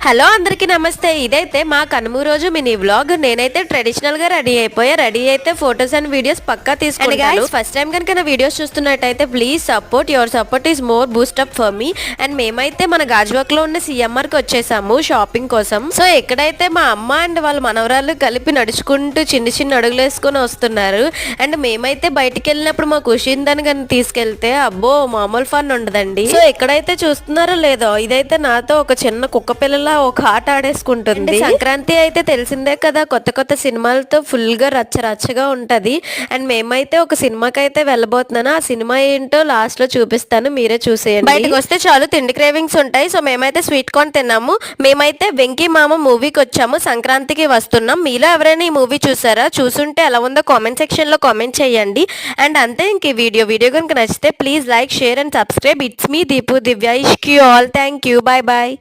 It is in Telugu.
హలో అందరికీ నమస్తే. ఇదైతే మా కనుమ రోజు మినీ వ్లాగ్. నేనైతే ట్రెడిషనల్ గా రెడీ అయిపోయా. రెడీ అయితే ఫొటోస్ అండ్ వీడియోస్ పక్కా తీసుకుంటాను. ఫస్ట్ టైం కనుక నా వీడియోస్ చూస్తున్నట్టయితే please support. Your support is more Boost up for me. And మేమైతే మన గాజువాక్ లో ఉన్న సిఎంఆర్ కి వచ్చేసాము షాపింగ్ కోసం. సో ఎక్కడైతే మా అమ్మ అండ్ వాళ్ళ మనవరాళ్ళు కలిపి నడుచుకుంటూ చిన్న చిన్న అడుగులు వేసుకొని వస్తున్నారు. అండ్ మేమైతే బయటికి వెళ్ళినప్పుడు మా కుషిందని కానీ తీసుకెళ్తే అబ్బో మామూలు ఫన్ ఉండదండి. సో ఎక్కడైతే చూస్తున్నారో లేదో ఇదైతే నాతో ఒక చిన్న కుక్క పిల్లల ఒక ఆట ఆడేసుకుంటుంది. సంక్రాంతి అయితే తెలిసిందే కదా, కొత్త కొత్త సినిమాలతో ఫుల్ గా రచ్చరచ్చగా ఉంటది. అండ్ మేమైతే ఒక సినిమాకి అయితే వెళ్ళబోతున్నాను. ఆ సినిమా ఏంటో లాస్ట్ లో చూపిస్తాను, మీరే చూసేయండి. బయటకు వస్తే చాలు తిండి క్రేవింగ్స్ ఉంటాయి. సో మేమైతే స్వీట్ కార్న్ తిన్నాము. మేమైతే వెంకీ మామ మూవీకి వచ్చాము. సంక్రాంతికి వస్తున్నాం. మీలో ఎవరైనా ఈ మూవీ చూసారా? చూసుంటే ఎలా ఉందో కామెంట్ సెక్షన్ లో కామెంట్ చేయండి. అండ్ అంతే, ఇంక ఈ వీడియో కనుక నచ్చితే please like, share and subscribe. It's మీ దీపు దివ్య. ఇష్క్ you all. Thank you. Bye bye.